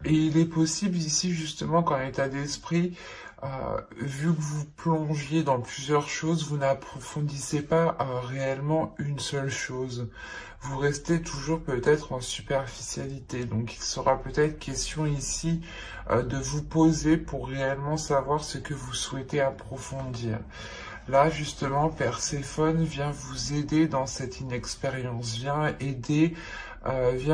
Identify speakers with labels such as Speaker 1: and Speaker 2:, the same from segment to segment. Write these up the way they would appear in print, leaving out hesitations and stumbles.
Speaker 1: Et il est possible ici, justement, qu'en état d'esprit, vu que vous plongiez dans plusieurs choses, vous n'approfondissez pas réellement une seule chose. Vous restez toujours peut-être en superficialité. Donc il sera peut-être question ici de vous poser pour réellement savoir ce que vous souhaitez approfondir. Là, justement, Perséphone vient vous aider dans cette inexpérience, vient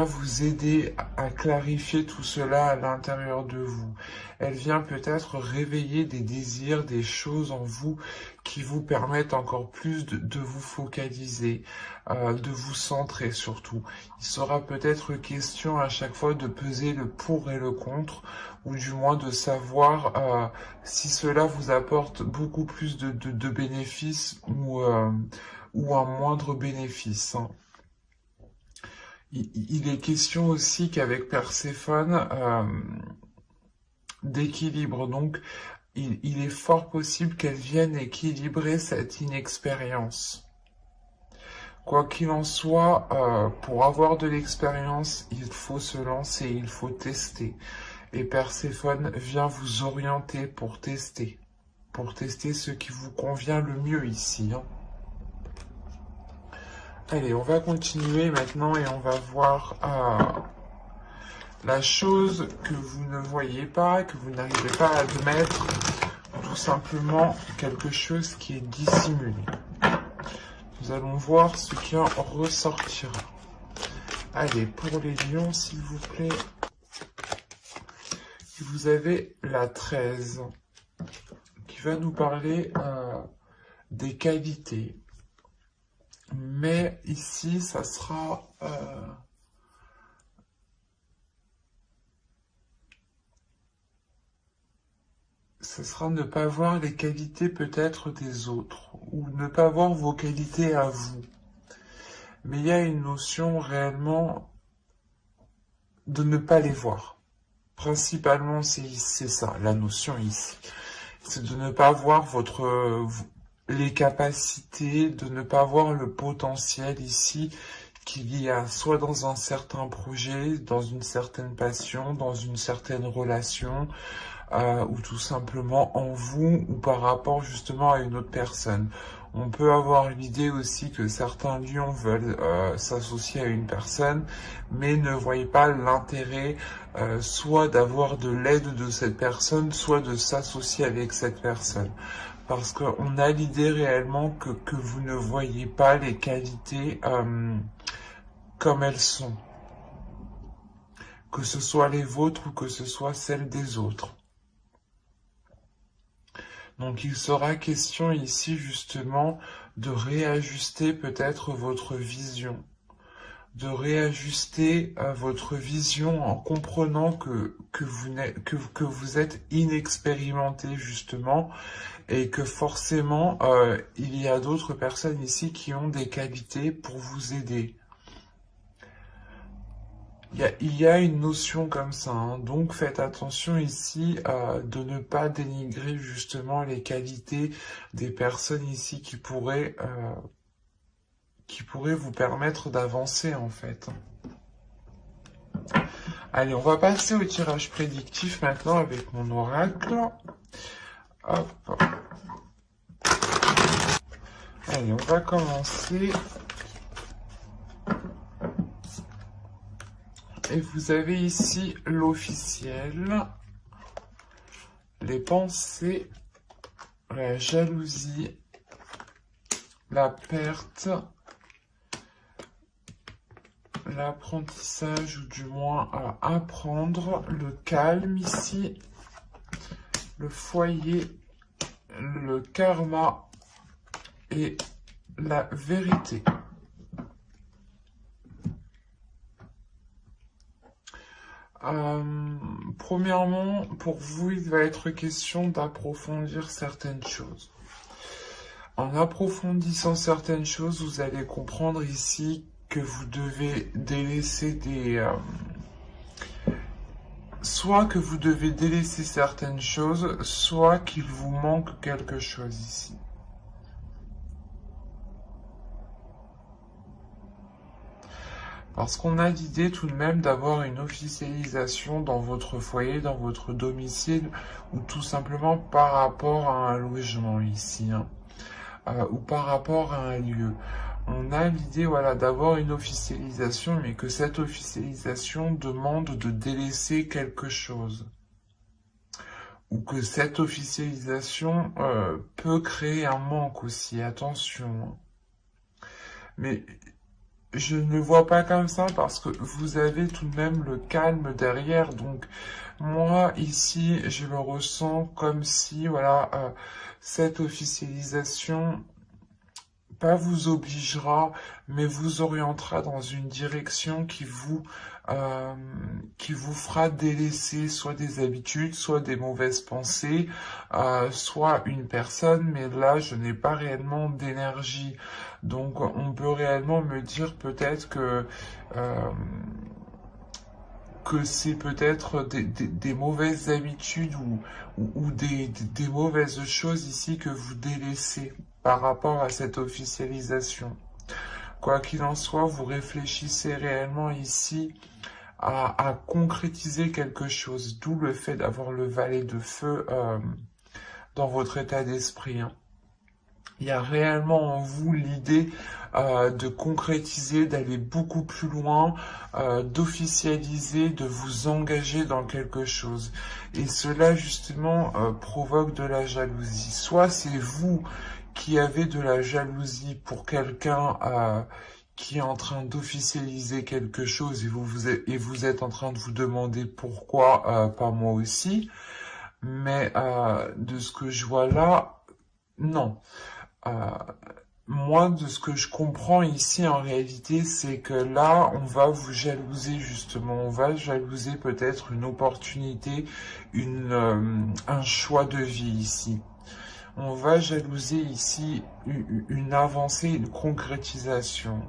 Speaker 1: vous aider à clarifier tout cela à l'intérieur de vous. Elle vient peut-être réveiller des désirs, des choses en vous qui vous permettent encore plus de vous focaliser, de vous centrer surtout. Il sera peut-être question à chaque fois de peser le pour et le contre, ou du moins de savoir si cela vous apporte beaucoup plus de bénéfices ou un moindre bénéfice. Hein. Il est question aussi qu'avec Perséphone, d'équilibre. Donc, il est fort possible qu'elle vienne équilibrer cette inexpérience. Quoi qu'il en soit, pour avoir de l'expérience, il faut se lancer, il faut tester. Et Perséphone vient vous orienter pour tester ce qui vous convient le mieux ici. Hein. Allez, on va continuer maintenant et on va voir la chose que vous ne voyez pas, que vous n'arrivez pas à admettre, tout simplement quelque chose qui est dissimulé. Nous allons voir ce qui en ressortira. Allez, pour les lions, s'il vous plaît, vous avez la 13, qui va nous parler des qualités. Mais ici, ça sera ne pas voir les qualités peut-être des autres, ou ne pas voir vos qualités à vous. Mais il y a une notion réellement de ne pas les voir. Principalement, c'est ça, la notion ici. C'est de ne pas voir les capacités, de ne pas voir le potentiel ici qu'il y a soit dans un certain projet, dans une certaine passion, dans une certaine relation, ou tout simplement en vous ou par rapport justement à une autre personne. On peut avoir l'idée aussi que certains lions veulent s'associer à une personne, mais ne voient pas l'intérêt soit d'avoir de l'aide de cette personne, soit de s'associer avec cette personne. Parce qu'on a l'idée réellement que vous ne voyez pas les qualités comme elles sont. Que ce soit les vôtres ou que ce soit celles des autres. Donc il sera question ici justement de réajuster peut-être votre vision. De réajuster votre vision en comprenant que vous êtes inexpérimenté justement et que forcément il y a d'autres personnes ici qui ont des qualités pour vous aider. Il y a une notion comme ça, hein. Donc faites attention ici de ne pas dénigrer justement les qualités des personnes ici qui pourraient vous permettre d'avancer en fait. Allez, on va passer au tirage prédictif maintenant avec mon oracle. Hop. Allez, on va commencer. Et vous avez ici l'officiel, les pensées, la jalousie, la perte, l'apprentissage ou du moins à apprendre, le calme ici, le foyer, le karma et la vérité. Premièrement, pour vous, il va être question d'approfondir certaines choses. En approfondissant certaines choses, vous allez comprendre ici que vous devez délaisser soit que vous devez délaisser certaines choses, soit qu'il vous manque quelque chose ici. Parce qu'on a l'idée tout de même d'avoir une officialisation dans votre foyer, dans votre domicile, ou tout simplement par rapport à un logement ici, hein, ou par rapport à un lieu. On a l'idée, voilà, d'avoir une officialisation, mais que cette officialisation demande de délaisser quelque chose. Ou que cette officialisation peut créer un manque aussi, attention. Mais je ne le vois pas comme ça parce que vous avez tout de même le calme derrière. Donc moi ici, je le ressens comme si, voilà, cette officialisation pas vous obligera, mais vous orientera dans une direction euh, qui vous fera délaisser soit des habitudes, soit des mauvaises pensées, soit une personne, mais là, je n'ai pas réellement d'énergie. Donc, on peut réellement me dire peut-être que c'est peut-être des mauvaises habitudes ou des mauvaises choses ici que vous délaissez par rapport à cette officialisation. Quoi qu'il en soit, vous réfléchissez réellement ici à concrétiser quelque chose, d'où le fait d'avoir le valet de feu dans votre état d'esprit, hein. Il y a réellement en vous l'idée de concrétiser, d'aller beaucoup plus loin, d'officialiser, de vous engager dans quelque chose. Et cela justement provoque de la jalousie. Soit c'est vous qui avez de la jalousie pour quelqu'un qui est en train d'officialiser quelque chose et vous êtes en train de vous demander pourquoi pas moi aussi. Mais de ce que je vois là, non. Euh, Moi, de ce que je comprends ici, en réalité, c'est que là, on va vous jalouser, justement. On va jalouser peut-être une opportunité, un choix de vie ici. On va jalouser ici une avancée, une concrétisation.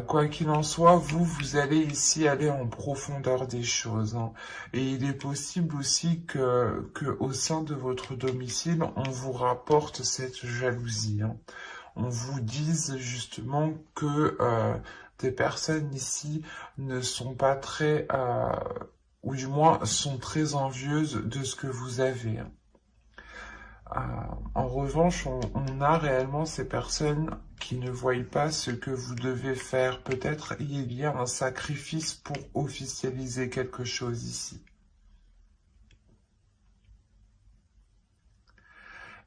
Speaker 1: Quoi qu'il en soit, vous allez ici aller en profondeur des choses, hein. Et il est possible aussi que au sein de votre domicile, on vous rapporte cette jalousie, hein. On vous dise justement que des personnes ici ne sont pas très, ou du moins sont très envieuses de ce que vous avez, hein. En revanche, on a réellement ces personnes qui ne voient pas ce que vous devez faire. Peut-être il y a un sacrifice pour officialiser quelque chose ici.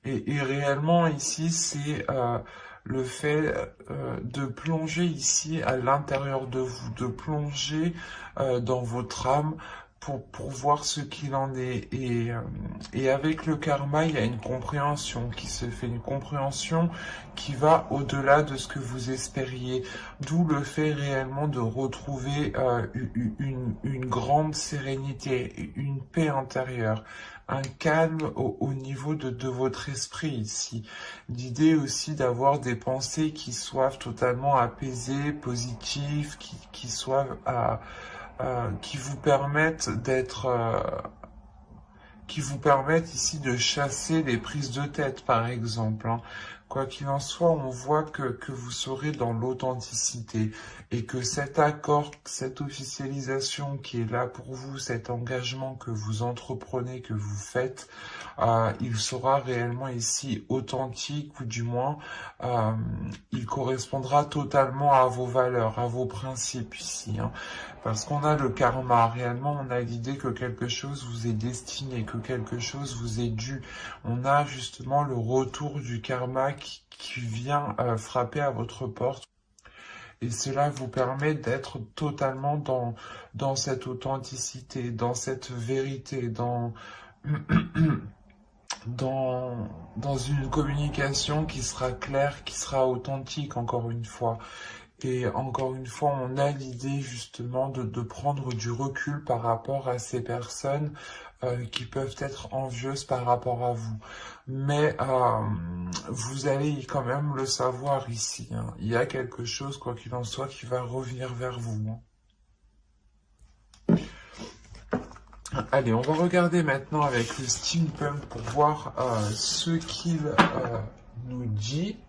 Speaker 1: Et réellement ici, c'est le fait de plonger ici à l'intérieur de vous, de plonger dans votre âme pour voir ce qu'il en est. Et avec le karma, il y a une compréhension qui se fait, une compréhension qui va au-delà de ce que vous espériez. D'où le fait réellement de retrouver une grande sérénité, une paix intérieure, un calme au niveau de votre esprit ici. L'idée aussi d'avoir des pensées qui soient totalement apaisées, positives, qui soient qui vous permettent qui vous permettent ici de chasser les prises de tête, par exemple, hein. Quoi qu'il en soit, on voit que vous serez dans l'authenticité et que cet accord, cette officialisation qui est là pour vous, cet engagement que vous entreprenez, que vous faites, il sera réellement ici authentique ou du moins il correspondra totalement à vos valeurs, à vos principes ici, hein. Parce qu'on a le karma, réellement on a l'idée que quelque chose vous est destiné, que quelque chose vous est dû. On a justement le retour du karma qui vient frapper à votre porte. Et cela vous permet d'être totalement dans cette authenticité, dans cette vérité, dans une communication qui sera claire, qui sera authentique, encore une fois. Et encore une fois, on a l'idée justement de prendre du recul par rapport à ces personnes qui peuvent être envieuses par rapport à vous. Mais vous allez quand même le savoir ici, hein. Il y a quelque chose, quoi qu'il en soit, qui va revenir vers vous, hein. Allez, on va regarder maintenant avec le steampunk pour voir ce qu'il nous dit.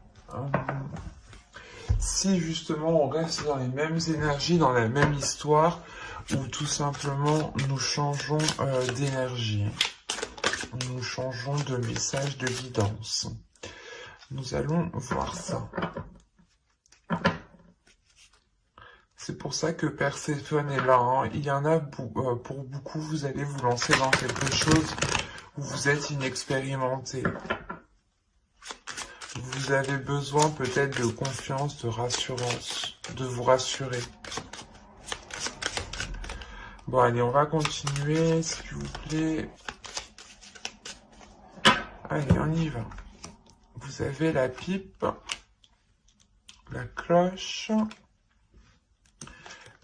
Speaker 1: si justement on reste dans les mêmes énergies, dans la même histoire, ou tout simplement nous changeons d'énergie. Nous changeons de message de guidance. Nous allons voir ça. C'est pour ça que Perséphone est là. Hein. Il y en a pour beaucoup, vous allez vous lancer dans quelque chose où vous êtes inexpérimenté. Vous avez besoin peut-être de confiance, de rassurance, de vous rassurer. Bon, allez, on va continuer, s'il vous plaît. Allez, on y va. Vous avez la pipe, la cloche,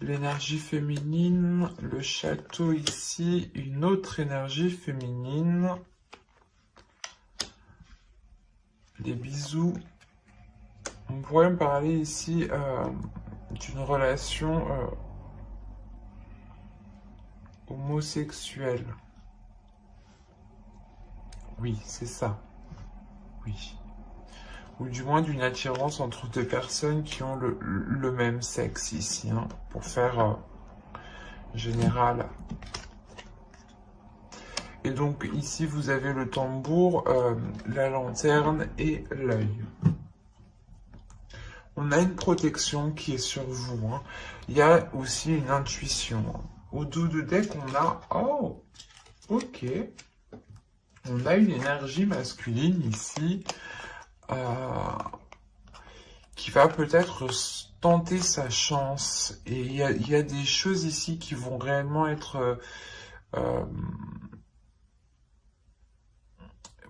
Speaker 1: l'énergie féminine, le château ici, une autre énergie féminine, les bisous. On pourrait me parler ici d'une relation homosexuelle. Oui, c'est ça. Oui. Ou du moins d'une attirance entre deux personnes qui ont le même sexe ici, hein, pour faire général. Et donc ici vous avez le tambour, la lanterne et l'œil. On a une protection qui est sur vous. Hein. Il y a aussi une intuition. Hein. Au dos de deck, on a... Oh, ok. On a une énergie masculine ici qui va peut-être tenter sa chance. Et il y a des choses ici qui vont réellement être...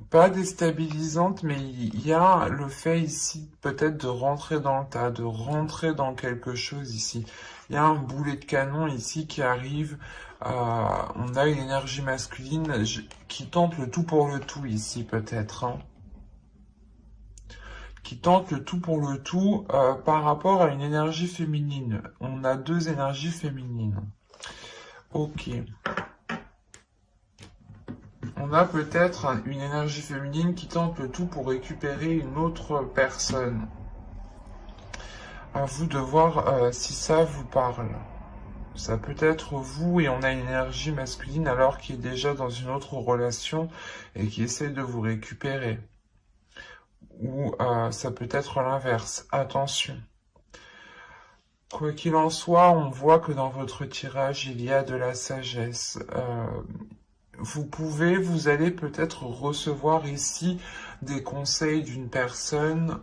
Speaker 1: pas déstabilisante, mais il y a le fait ici peut-être de rentrer dans le tas, de rentrer dans quelque chose ici. Il y a un boulet de canon ici qui arrive. On a une énergie masculine qui tente le tout pour le tout ici peut-être. Hein. Qui tente le tout pour le tout par rapport à une énergie féminine. On a deux énergies féminines. Ok. On a peut-être une énergie féminine qui tente le tout pour récupérer une autre personne. À vous de voir si ça vous parle. Ça peut être vous et on a une énergie masculine alors qui est déjà dans une autre relation et qui essaie de vous récupérer. Ou ça peut être l'inverse. Attention. Quoi qu'il en soit, on voit que dans votre tirage, il y a de la sagesse. Vous allez peut-être recevoir ici des conseils d'une personne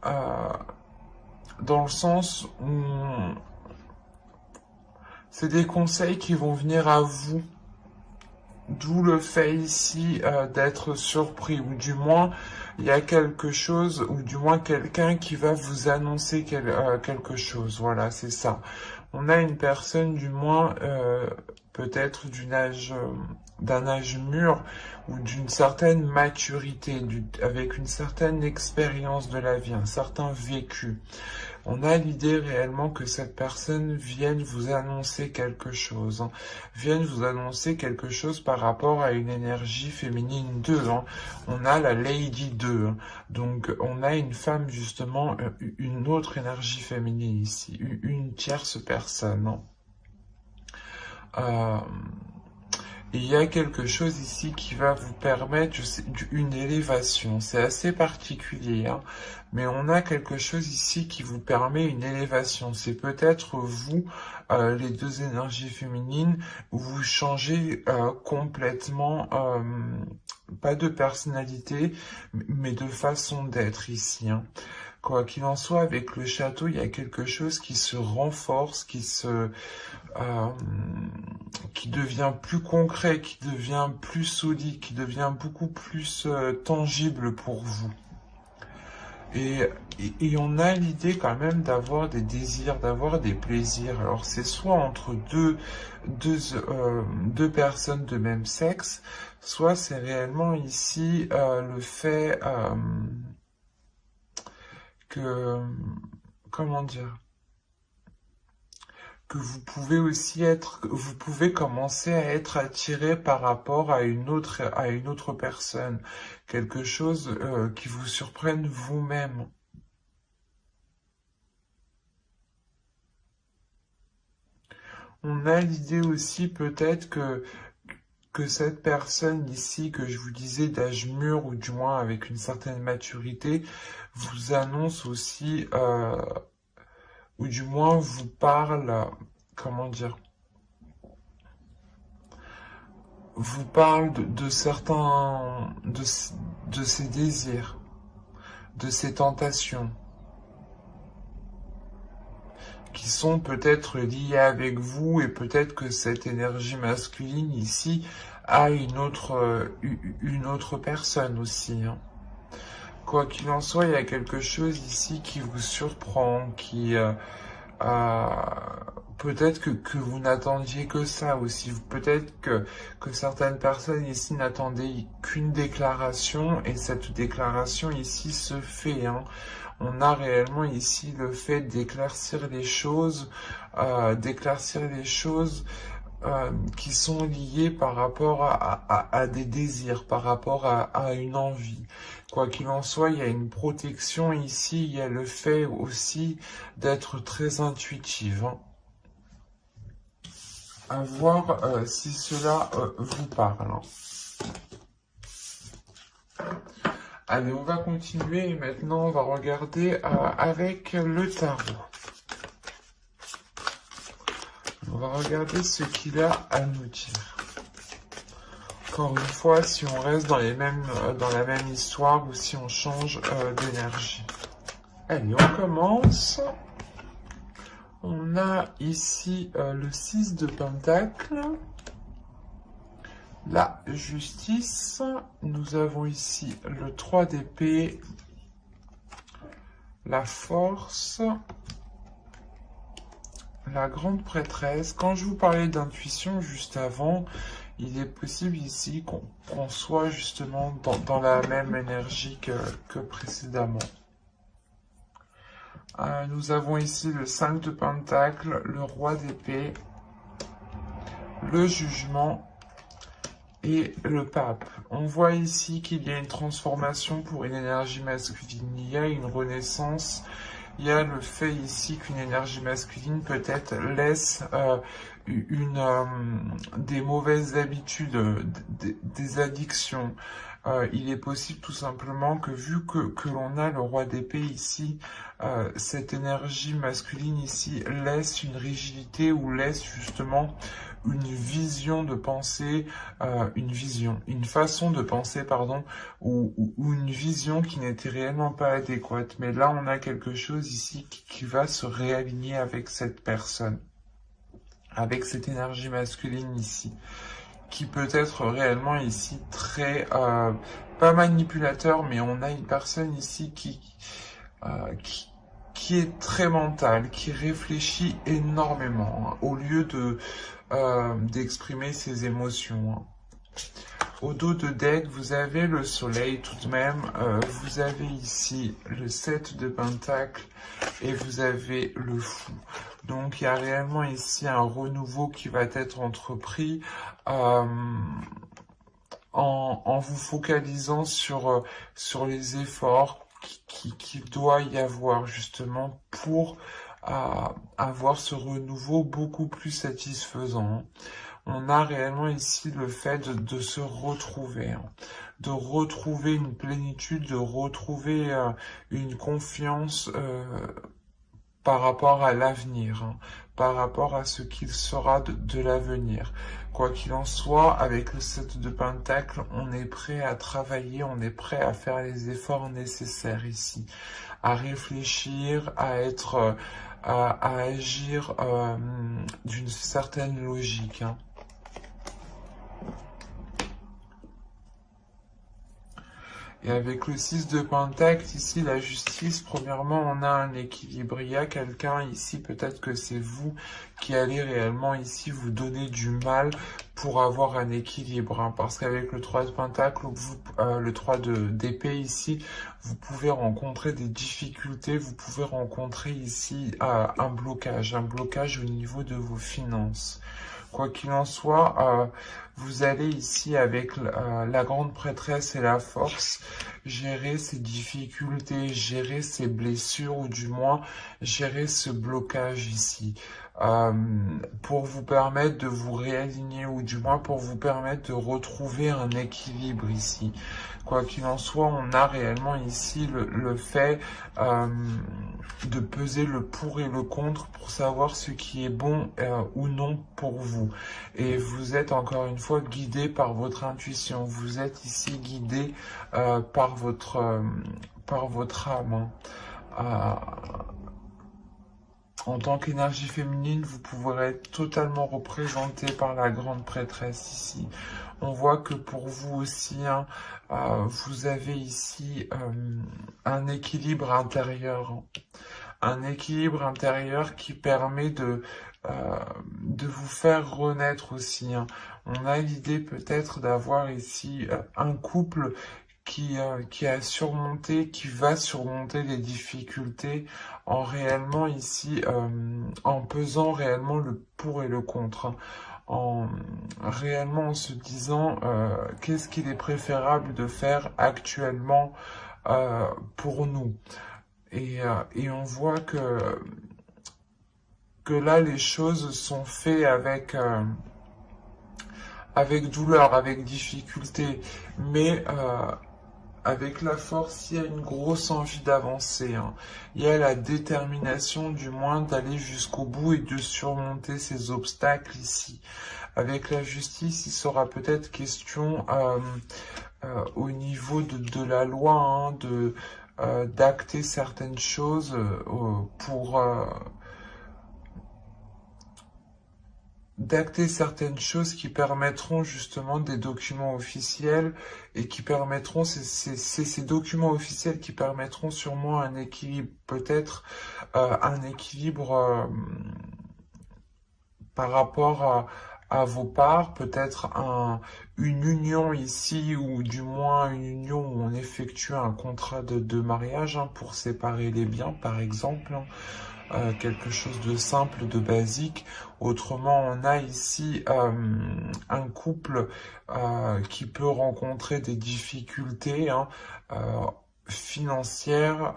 Speaker 1: dans le sens où c'est des conseils qui vont venir à vous. D'où le fait ici d'être surpris, ou du moins il y a quelque chose, ou du moins quelqu'un qui va vous annoncer quelque chose. Voilà, c'est ça. On a une personne du moins peut-être d'un âge mûr ou d'une certaine maturité, avec une certaine expérience de la vie, un certain vécu. On a l'idée réellement que cette personne vienne vous annoncer quelque chose, hein, vienne vous annoncer quelque chose par rapport à une énergie féminine 2. Hein. On a la Lady 2, hein. Donc on a une femme justement, une autre énergie féminine ici, une tierce personne. Hein. Il y a quelque chose ici qui va vous permettre une élévation. C'est assez particulier, hein, mais on a quelque chose ici qui vous permet une élévation. C'est peut-être vous, les deux énergies féminines, où vous changez complètement, pas de personnalité, mais de façon d'être ici. Hein. Quoi qu'il en soit, avec le château, il y a quelque chose qui se renforce, qui devient plus concret, qui devient plus solide, qui devient beaucoup plus tangible pour vous. Et on a l'idée quand même d'avoir des désirs, d'avoir des plaisirs. Alors c'est soit entre deux personnes de même sexe, soit c'est réellement ici le fait que, comment dire, que vous pouvez commencer à être attiré par rapport à une autre personne, quelque chose qui vous surprenne vous-même. on a l'idée aussi peut-être que cette personne ici, que je vous disais d'âge mûr, ou du moins avec une certaine maturité, vous annonce aussi, ou du moins vous parle, comment dire, vous parle de certains, de ses désirs, de ses tentations, qui sont peut-être liées avec vous, et peut-être que cette énergie masculine ici a une autre personne aussi, hein. Quoi qu'il en soit, il y a quelque chose ici qui vous surprend, qui peut-être que vous n'attendiez que ça aussi. Peut-être que certaines personnes ici n'attendaient qu'une déclaration, et cette déclaration ici se fait, hein. On a réellement ici le fait d'éclaircir les choses, qui sont liées par rapport à des désirs, par rapport à une envie. Quoi qu'il en soit, il y a une protection ici, il y a le fait aussi d'être très intuitive, hein. À voir si cela vous parle, hein. Allez, on va continuer, et maintenant on va regarder avec le tarot. On va regarder ce qu'il a à nous dire. Encore une fois, si on reste dans la même histoire, ou si on change d'énergie. Allez, on commence. On a ici le 6 de Pentacle, la justice. Nous avons ici le 3 d'épée, la force, la grande prêtresse. Quand je vous parlais d'intuition juste avant, il est possible ici qu'on soit justement dans la même énergie que précédemment. Nous avons ici le 5 de Pentacle, le roi d'épée, le jugement et le pape. On voit ici qu'il y a une transformation pour une énergie masculine, il y a une renaissance. Il y a le fait ici qu'une énergie masculine peut-être laisse des mauvaises habitudes, des addictions. Il est possible tout simplement que, vu que l'on a le roi d'épée ici, cette énergie masculine ici laisse une rigidité, ou laisse justement une vision de pensée, une façon de penser, pardon, ou une vision qui n'était réellement pas adéquate. Mais là, on a quelque chose ici qui va se réaligner avec cette personne, avec cette énergie masculine ici, qui peut être réellement ici très, pas manipulateur, mais on a une personne ici qui est très mentale, qui réfléchit énormément, hein, au lieu d'exprimer ses émotions, hein. Au dos de deck, vous avez le soleil tout de même, vous avez ici le 7 de Pentacle, et vous avez le fou. Donc il y a réellement ici un renouveau qui va être entrepris en vous focalisant sur les efforts qu'il doit y avoir justement pour avoir ce renouveau beaucoup plus satisfaisant. On a réellement ici le fait de se retrouver, hein, de retrouver une plénitude, de retrouver une confiance par rapport à l'avenir, hein, par rapport à ce qu'il sera de l'avenir. Quoi qu'il en soit, avec le 7 de Pentacle, on est prêt à travailler, on est prêt à faire les efforts nécessaires ici, à réfléchir, à agir d'une certaine logique, hein. Et avec le 6 de Pentacle, ici, la justice, premièrement, on a un équilibre. Il y a quelqu'un ici, peut-être que c'est vous qui allez réellement ici vous donner du mal pour avoir un équilibre, hein, parce qu'avec le 3 de Pentacle, le 3 d'épée ici, vous pouvez rencontrer des difficultés, vous pouvez rencontrer ici un blocage au niveau de vos finances. Quoi qu'il en soit, vous allez ici, avec la grande prêtresse et la force, gérer ces difficultés, gérer ces blessures, ou du moins gérer ce blocage ici. pour vous permettre de vous réaligner ou du moins pour vous permettre de retrouver un équilibre ici. Quoi qu'il en soit, on a réellement ici le fait de peser le pour et le contre pour savoir ce qui est bon ou non pour vous. Et vous êtes encore une fois guidé par votre intuition. Vous êtes ici guidé par votre âme. Hein. En tant qu'énergie féminine, vous pourrez être totalement représenté par la grande prêtresse ici. On voit que pour vous aussi, hein, vous avez ici un équilibre intérieur. Hein. Un équilibre intérieur qui permet de vous faire renaître aussi. Hein. On a l'idée peut-être d'avoir ici un couple qui a surmonté, qui va surmonter les difficultés en réellement ici, en pesant réellement le pour et le contre. Hein. En réellement en se disant qu'est-ce qu'il est préférable de faire actuellement pour nous. Et on voit que là, les choses sont faites avec douleur, avec difficulté, mais avec la force, il y a une grosse envie d'avancer. Hein. Il y a la détermination, du moins, d'aller jusqu'au bout et de surmonter ces obstacles ici. Avec la justice, il sera peut-être question au niveau de la loi, hein, d'acter certaines choses pour d'acter certaines choses qui permettront justement des documents officiels et qui permettront, c'est ces documents officiels qui permettront sûrement un équilibre, peut-être un équilibre par rapport à vos parts, peut-être une union ici, ou du moins une union où on effectue un contrat de mariage hein, pour séparer les biens, par exemple. Hein. Quelque chose de simple, de basique. Autrement, on a ici un couple qui peut rencontrer des difficultés hein, financières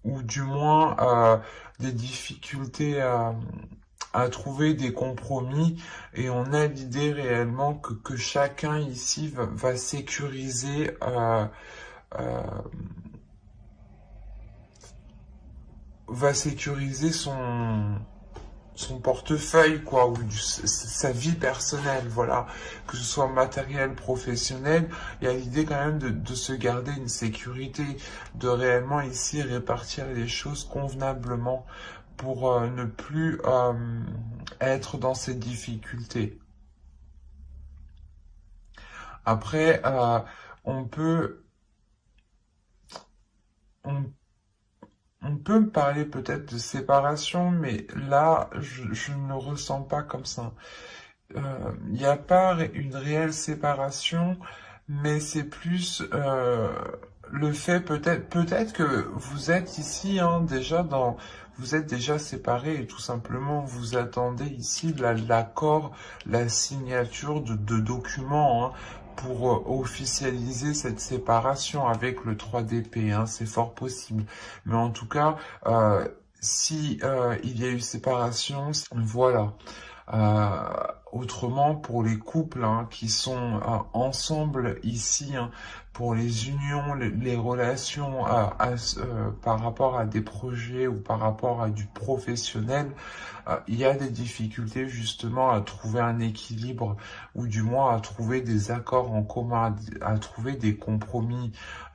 Speaker 1: ou du moins des difficultés à trouver des compromis et on a l'idée réellement que chacun ici va sécuriser son portefeuille, quoi, ou sa vie personnelle, voilà, que ce soit matériel, professionnel, il y a l'idée quand même de se garder une sécurité, de réellement ici répartir les choses convenablement pour ne plus être dans ces difficultés. Après, on peut me parler peut-être de séparation, mais là, je ne le ressens pas comme ça. Il n'y a pas une réelle séparation, mais c'est plus le fait peut-être que vous êtes ici hein, vous êtes déjà séparés et tout simplement vous attendez ici l'accord, la signature de documents. Hein, pour officialiser cette séparation avec le 3 d'épée, hein, c'est fort possible. Mais en tout cas, si il y a eu séparation, voilà. Autrement, pour les couples hein, qui sont ensemble ici, hein, pour les unions, les relations par rapport à des projets ou par rapport à du professionnel, il y a des difficultés justement à trouver un équilibre ou du moins à trouver des accords en commun, à trouver des compromis.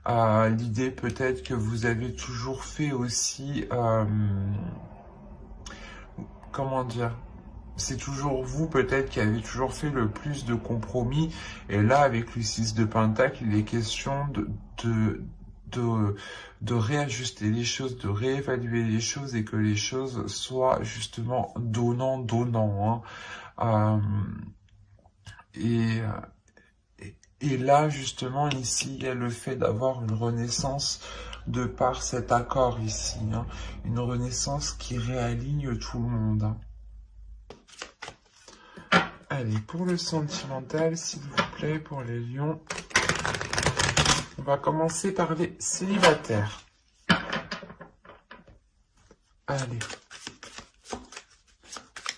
Speaker 1: L'idée peut-être que vous avez toujours fait aussi, comment dire, c'est toujours vous peut-être qui avez toujours fait le plus de compromis. Et là, avec le 6 de Pentacle, il est question de réajuster les choses, de réévaluer les choses et que les choses soient justement donnant-donnant. Hein. Et là, justement, ici, il y a le fait d'avoir une renaissance de par cet accord ici. Hein. Une renaissance qui réaligne tout le monde. Hein. Allez, pour le sentimental, s'il vous plaît, pour les lions, on va commencer par les célibataires. Allez.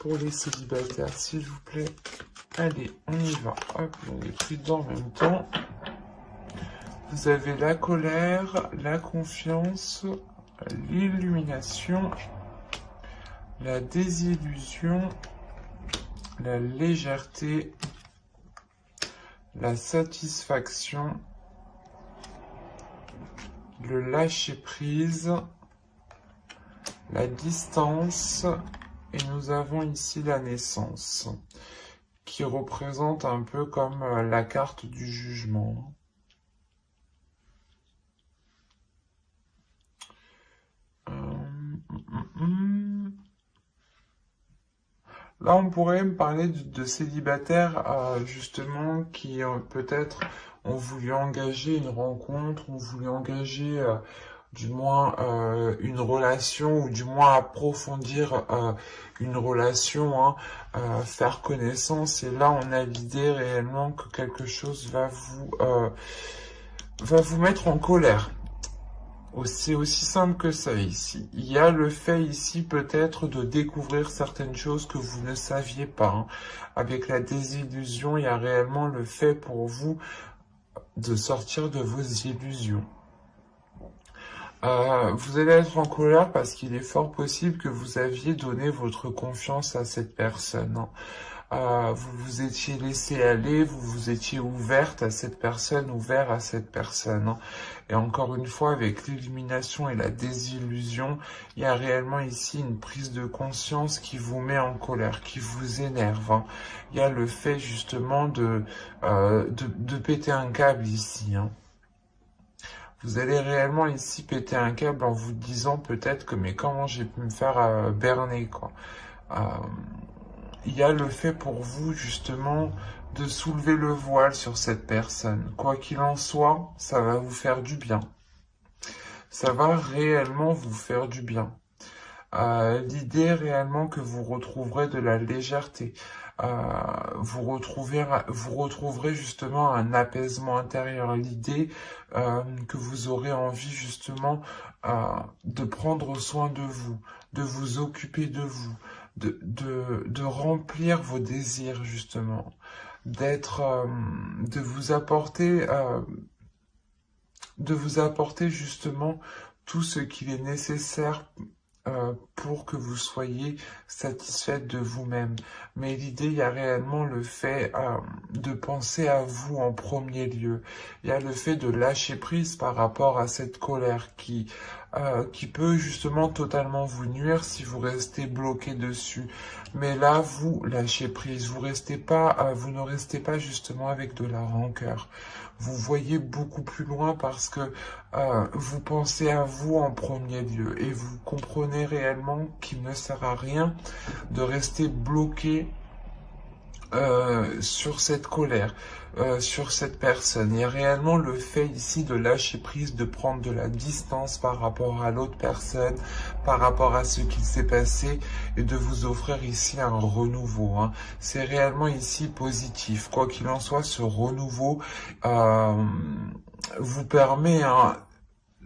Speaker 1: pour les célibataires, s'il vous plaît. Allez, on y va. Hop, on est pris dedans en même temps. Vous avez la colère, la confiance, l'illumination, la désillusion, la légèreté, la satisfaction, le lâcher-prise, la distance, et nous avons ici la naissance, qui représente un peu comme la carte du jugement. Là, on pourrait me parler de célibataires, justement, qui peut-être ont voulu engager une rencontre, ont voulu engager du moins une relation, ou du moins approfondir une relation, hein, faire connaissance. Et là, on a l'idée réellement que quelque chose va vous mettre en colère. C'est aussi simple que ça ici. Il y a le fait ici peut-être de découvrir certaines choses que vous ne saviez pas, hein. Avec la désillusion, il y a réellement le fait pour vous de sortir de vos illusions. Vous allez être en colère parce qu'il est fort possible que vous aviez donné votre confiance à cette personne, hein. Vous vous étiez laissé aller, vous vous étiez ouverte à cette personne, ouvert à cette personne, hein. Et encore une fois, avec l'illumination et la désillusion, il y a réellement ici une prise de conscience qui vous met en colère, qui vous énerve, hein. Il y a le fait justement de péter un câble ici, hein. Vous allez réellement ici péter un câble en vous disant peut-être que mais comment j'ai pu me faire berner, quoi. Il y a le fait pour vous, justement, de soulever le voile sur cette personne. Quoi qu'il en soit, ça va vous faire du bien. Ça va réellement vous faire du bien. L'idée réellement que vous retrouverez de la légèreté. Vous retrouverez justement un apaisement intérieur. L'idée que vous aurez envie justement de prendre soin de vous occuper de vous, de remplir vos désirs justement, de vous apporter justement tout ce qu'il est nécessaire pour que vous soyez satisfaite de vous-même. Mais l'idée, il y a réellement le fait de penser à vous en premier lieu. Il y a le fait de lâcher prise par rapport à cette colère qui peut justement totalement vous nuire si vous restez bloqué dessus. Mais là, vous lâchez prise. Vous ne restez pas justement avec de la rancœur. Vous voyez beaucoup plus loin parce que vous pensez à vous en premier lieu et vous comprenez réellement qu'il ne sert à rien de rester bloqué sur cette colère, sur cette personne. Il y a réellement le fait ici de lâcher prise, de prendre de la distance par rapport à l'autre personne, par rapport à ce qui s'est passé, et de vous offrir ici un renouveau, hein. C'est réellement ici positif. Quoi qu'il en soit, ce renouveau vous permet, hein,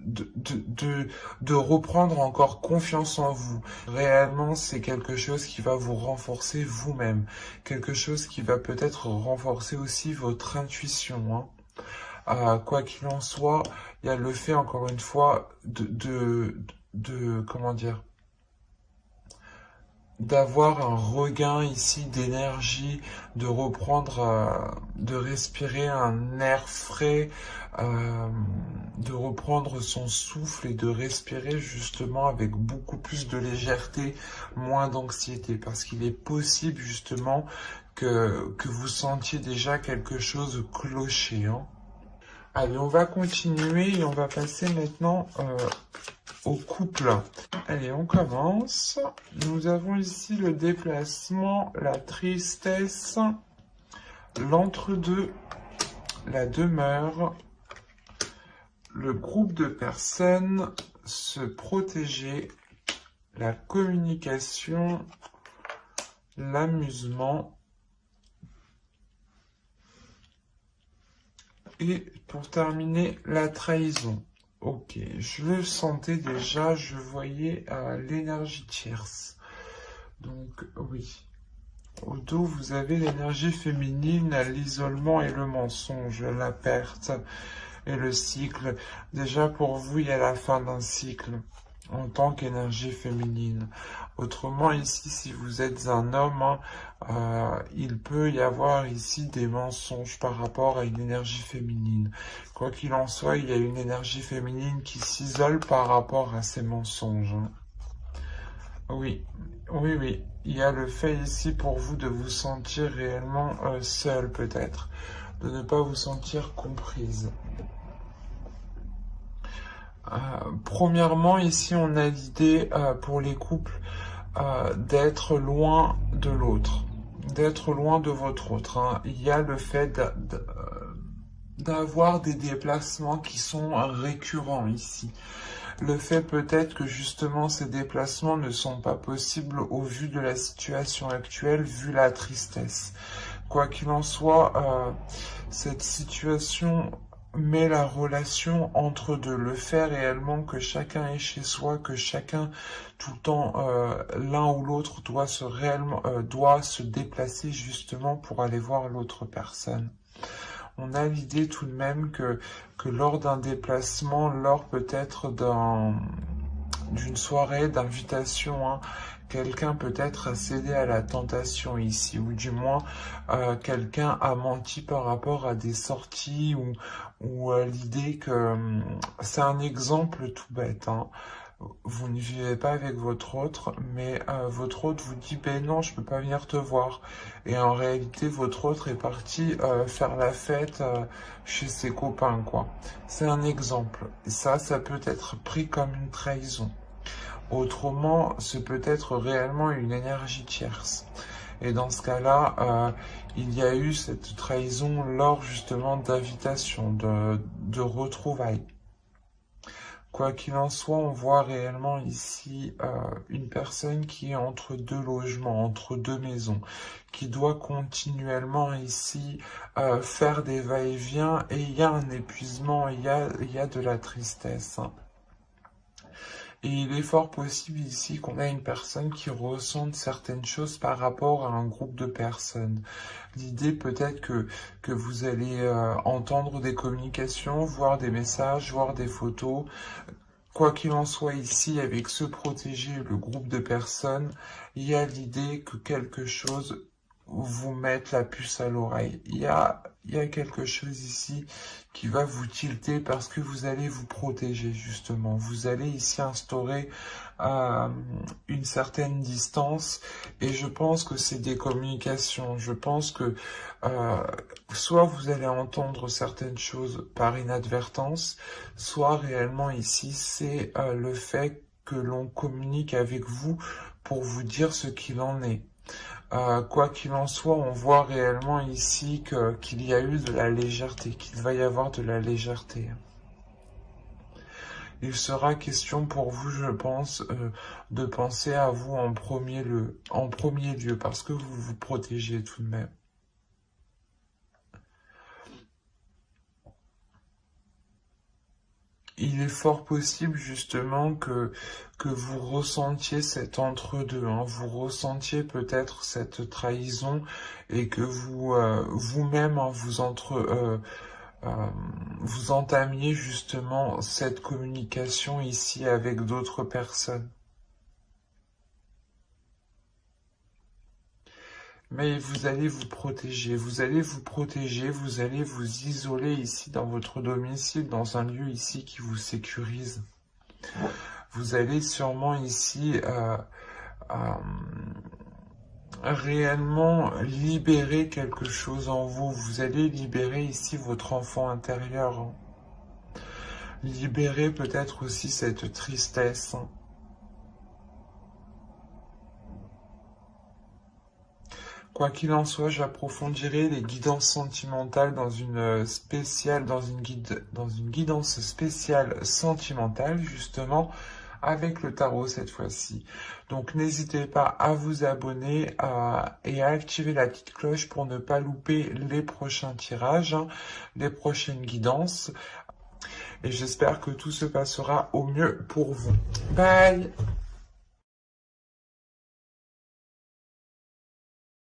Speaker 1: de reprendre encore confiance en vous. Réellement, c'est quelque chose qui va vous renforcer vous-même. Quelque chose qui va peut-être renforcer aussi votre intuition, hein. Quoi qu'il en soit, il y a le fait, encore une fois, comment dire, d'avoir un regain ici d'énergie, de reprendre, de respirer un air frais, de reprendre son souffle et de respirer justement avec beaucoup plus de légèreté, moins d'anxiété, parce qu'il est possible justement que vous sentiez déjà quelque chose clocher, hein. Allez, on va continuer et on va passer maintenant au couple. Allez, on commence. Nous avons ici le déplacement, la tristesse, l'entre-deux, la demeure, le groupe de personnes, se protéger, la communication, l'amusement. Et pour terminer, la trahison. Ok, je le sentais déjà, je voyais l'énergie tierce. Donc, oui. Au dos, vous avez l'énergie féminine, l'isolement et le mensonge, la perte et le cycle. Déjà, pour vous, il y a la fin d'un cycle en tant qu'énergie féminine. Autrement, ici, si vous êtes un homme, hein, il peut y avoir ici des mensonges par rapport à une énergie féminine. Quoi qu'il en soit, il y a une énergie féminine qui s'isole par rapport à ces mensonges. Hein. Oui, oui, oui. Il y a le fait ici pour vous de vous sentir réellement seul peut-être, de ne pas vous sentir comprise. Premièrement, ici, on a l'idée pour les couples d'être loin de l'autre, d'être loin de votre autre. Hein. Il y a le fait d'avoir des déplacements qui sont récurrents ici. Le fait peut-être que justement ces déplacements ne sont pas possibles au vu de la situation actuelle, vu la tristesse. Quoi qu'il en soit, cette situation met la relation entre deux. Le fait réellement que chacun est chez soi, que chacun tout le temps, l'un ou l'autre doit doit se déplacer justement pour aller voir l'autre personne. On a l'idée tout de même que lors d'un déplacement, lors peut-être d'une soirée d'invitation, hein, quelqu'un peut-être a cédé à la tentation ici, ou du moins quelqu'un a menti par rapport à des sorties, ou l'idée que c'est un exemple tout bête, hein. Vous ne vivez pas avec votre autre, mais votre autre vous dit, ben non, je peux pas venir te voir. Et en réalité, votre autre est parti faire la fête chez ses copains, quoi. C'est un exemple. Et ça peut être pris comme une trahison. Autrement, ce peut être réellement une énergie tierce. Et dans ce cas-là, il y a eu cette trahison lors justement d'invitation, de retrouvailles. Quoi qu'il en soit, on voit réellement ici une personne qui est entre deux logements, entre deux maisons, qui doit continuellement ici faire des va-et-vient, et il y a un épuisement, il y a de la tristesse. Hein. Et il est fort possible ici qu'on a une personne qui ressente certaines choses par rapport à un groupe de personnes. L'idée peut-être que vous allez entendre des communications, voir des messages, voir des photos. Quoi qu'il en soit ici, avec se protéger le groupe de personnes, il y a l'idée que quelque chose vous mette la puce à l'oreille. Il y a quelque chose ici qui va vous tilter parce que vous allez vous protéger justement. Vous allez ici instaurer une certaine distance, et je pense que c'est des communications. Je pense que soit vous allez entendre certaines choses par inadvertance, soit réellement ici c'est le fait que l'on communique avec vous pour vous dire ce qu'il en est. Quoi qu'il en soit, on voit réellement ici qu'il y a eu de la légèreté, qu'il va y avoir de la légèreté. Il sera question pour vous, je pense, de penser à vous en premier lieu, parce que vous vous protégez tout de même. Il est fort possible justement que vous ressentiez cet entre-deux, hein, vous ressentiez peut-être cette trahison, et que vous vous-même hein, vous entamiez justement cette communication ici avec d'autres personnes. Mais vous allez vous protéger, vous allez vous protéger, vous allez vous isoler ici dans votre domicile, dans un lieu ici qui vous sécurise. Vous allez sûrement ici réellement libérer quelque chose en vous. Vous allez libérer ici votre enfant intérieur. Hein. Libérer peut-être aussi cette tristesse. Hein. Quoi qu'il en soit, j'approfondirai les guidances sentimentales dans une guidance spéciale sentimentale, justement, avec le tarot cette fois-ci. Donc n'hésitez pas à vous abonner et à activer la petite cloche pour ne pas louper les prochains tirages, hein, les prochaines guidances. Et j'espère que tout se passera au mieux pour vous. Bye!